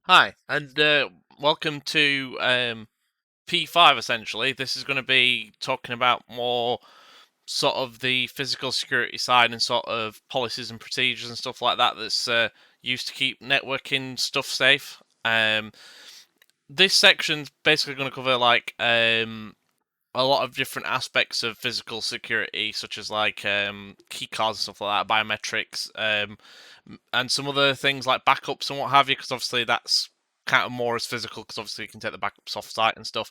Hi, and welcome to P5 essentially. This is going to be talking about more sort of the physical security side and sort of policies and procedures and stuff like that that's used to keep networking stuff safe. This section's basically going to cover like a lot of different aspects of physical security, such as like key cards and stuff like that, biometrics, and some other things like backups and what have you. Because obviously that's kind of more as physical, because obviously you can take the backups off site and stuff.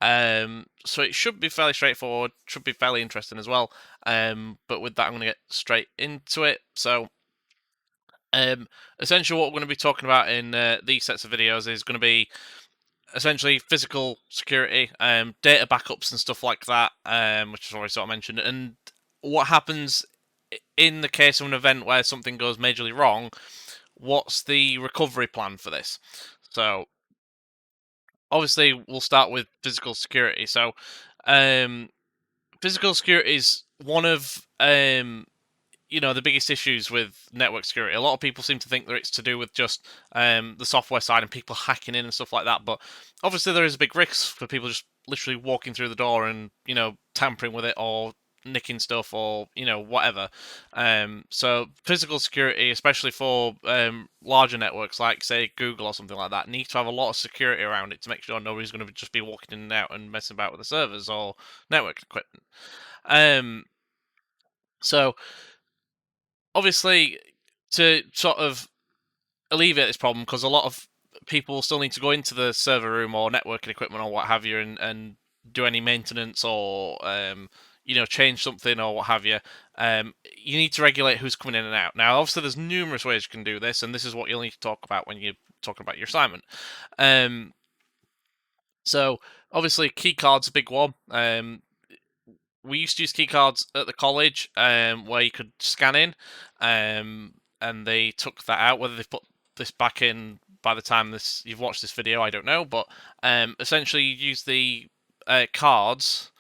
So it should be fairly straightforward, should be fairly interesting as well. But with that, I'm going to get straight into it. So. Essentially, what we're going to be talking about in these sets of videos is going to be essentially physical security, data backups and stuff like that, which is already sort of mentioned, and what happens in the case of an event where something goes majorly wrong. What's the recovery plan for this? So obviously we'll start with physical security. So um, physical security is one of the biggest issues with network security. A lot of people seem to think that it's to do with just the software side and people hacking in and stuff like that. But obviously, there is a big risk for people just literally walking through the door and tampering with it or nicking stuff or whatever. So physical security, especially for larger networks like say Google or something like that, needs to have a lot of security around it to make sure nobody's going to just be walking in and out and messing about with the servers or network equipment. Um, so obviously, to sort of alleviate this problem, because a lot of people still need to go into the server room or networking equipment or what have you, and do any maintenance or change something or what have you. You need to regulate who's coming in and out. Now, obviously, there's numerous ways you can do this, and this is what you'll need to talk about when you're talking about your assignment. So obviously, key cards a big one. We used to use key cards at the college, where you could scan in, and they took that out. Whether they've put this back in by the time you've watched this video, I don't know. But essentially, you use the cards,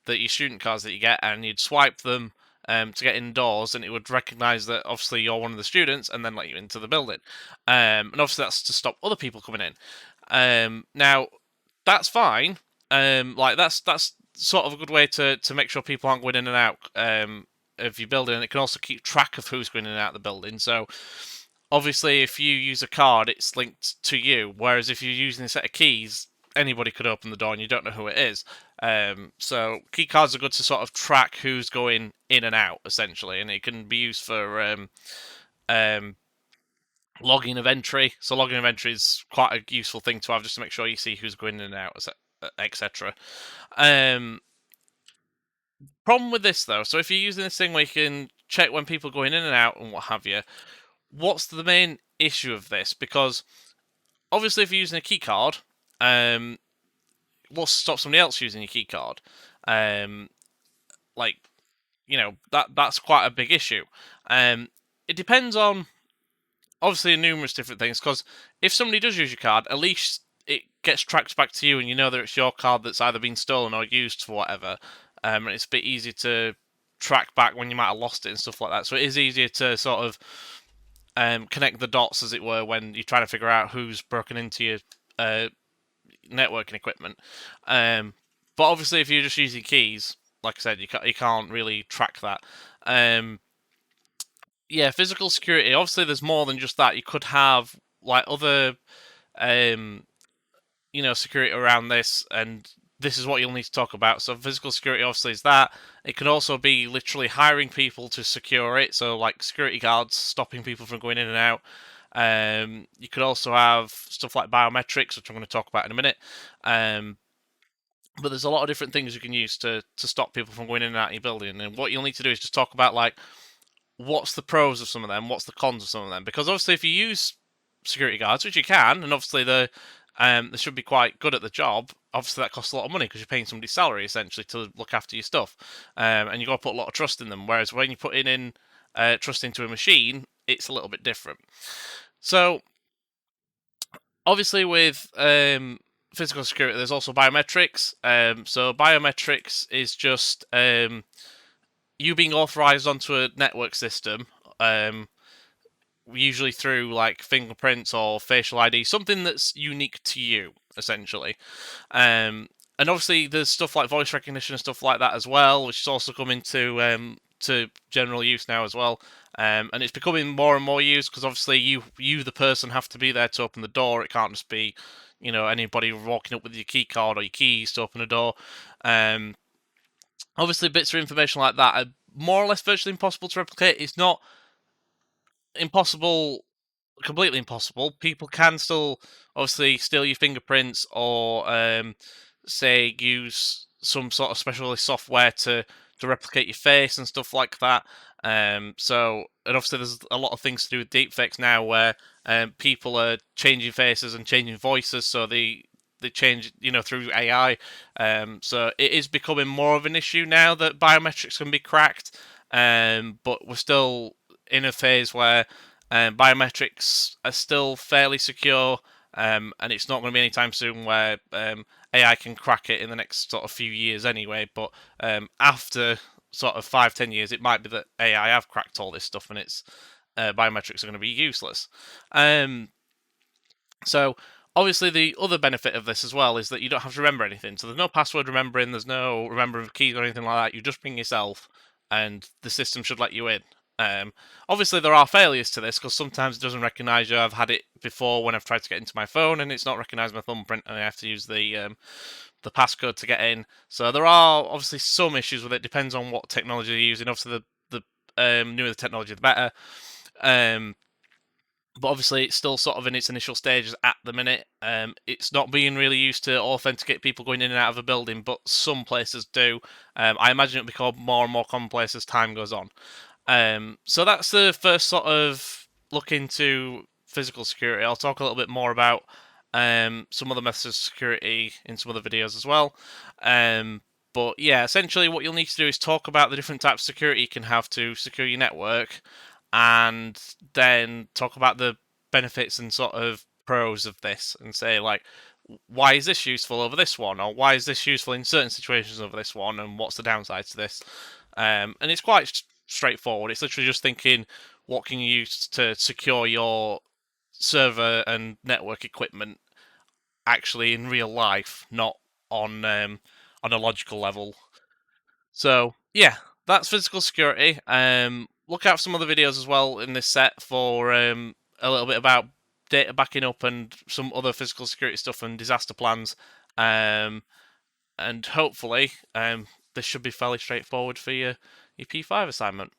your student cards that you get, and you'd swipe them to get indoors, and it would recognise that obviously you're one of the students, and then let you into the building. And obviously, that's to stop other people coming in. Now, that's fine. That's sort of a good way to make sure people aren't going in and out of your building. And it can also keep track of who's going in and out of the building. So obviously, if you use a card, it's linked to you. Whereas if you're using a set of keys, anybody could open the door and you don't know who it is. So key cards are good to sort of track who's going in and out, essentially, and it can be used for logging of entry. So logging of entry is quite a useful thing to have, just to make sure you see who's going in and out, etc. Problem with this though, so if you're using this thing where you can check when people are going in and out and what have you, what's the main issue of this? Because obviously, if you're using a key card, what's to stop somebody else using your key card? Like, that's quite a big issue. It depends on obviously numerous different things, because if somebody does use your card, at least it gets tracked back to you and you know that it's your card that's either been stolen or used for whatever. And it's a bit easier to track back when you might have lost it and stuff like that. So it is easier to sort of connect the dots, as it were, when you're trying to figure out who's broken into your networking equipment. But obviously, if you're just using keys, like I said, you can't really track that. Yeah, physical security. Obviously, there's more than just that. You could have like other, um, security around this, and this is what you'll need to talk about. So, physical security obviously is that. It can also be literally hiring people to secure it. So, like security guards stopping people from going in and out. You could also have stuff like biometrics, which I'm going to talk about in a minute. But there's a lot of different things you can use to stop people from going in and out of your building. And what you'll need to do is just talk about like what's the pros of some of them, what's the cons of some of them. Because obviously, if you use security guards, which you can, and obviously they should be quite good at the job. Obviously, that costs a lot of money because you're paying somebody's salary essentially to look after your stuff, and you got to put a lot of trust in them. Whereas when you put in trust into a machine, it's a little bit different. So obviously, with physical security, there's also biometrics. So biometrics is just you being authorized onto a network system, usually through like fingerprints or facial ID, something that's unique to you, essentially. And obviously, there's stuff like voice recognition and stuff like that as well, which is also coming to general use now as well. And it's becoming more and more used because obviously you the person have to be there to open the door. It can't just be, anybody walking up with your key card or your keys to open a door. Um, Obviously, bits of information like that are more or less virtually impossible to replicate. It's not impossible, completely impossible. People can still obviously steal your fingerprints or say use some sort of specialist software to replicate your face and stuff like that. So and obviously there's a lot of things to do with deepfakes now where people are changing faces and changing voices, so they change through AI. So it is becoming more of an issue now that biometrics can be cracked. But we're still in a phase where biometrics are still fairly secure, and it's not going to be anytime soon where AI can crack it in the next sort of few years anyway. But after sort of 5-10 years, it might be that AI have cracked all this stuff and it's biometrics are going to be useless. So obviously the other benefit of this as well is that you don't have to remember anything. So there's no password remembering, there's no remembering of keys or anything like that. You just bring yourself, and the system should let you in. Obviously there are failures to this because sometimes it doesn't recognise you. I've had it before when I've tried to get into my phone and it's not recognised my thumbprint, and I have to use the passcode to get in. So there are obviously some issues with it. Depends on what technology you're using. Obviously the newer the technology, the better. But obviously it's still sort of in its initial stages at the minute. It's not being really used to authenticate people going in and out of a building, but some places do. I imagine it'll become more and more commonplace as time goes on. So that's the first sort of look into physical security. I'll talk a little bit more about some other methods of security in some other videos as well. But yeah, essentially what you'll need to do is talk about the different types of security you can have to secure your network, and then talk about the benefits and sort of pros of this, and say like, why is this useful over this one, or why is this useful in certain situations over this one, and what's the downside to this. And it's quite straightforward. It's literally just thinking, what can you use to secure your server and network equipment actually in real life, not on a logical level. So yeah, that's physical security. Look out for some other videos as well in this set for a little bit about data backing up and some other physical security stuff and disaster plans. And hopefully this should be fairly straightforward for your P5 assignment.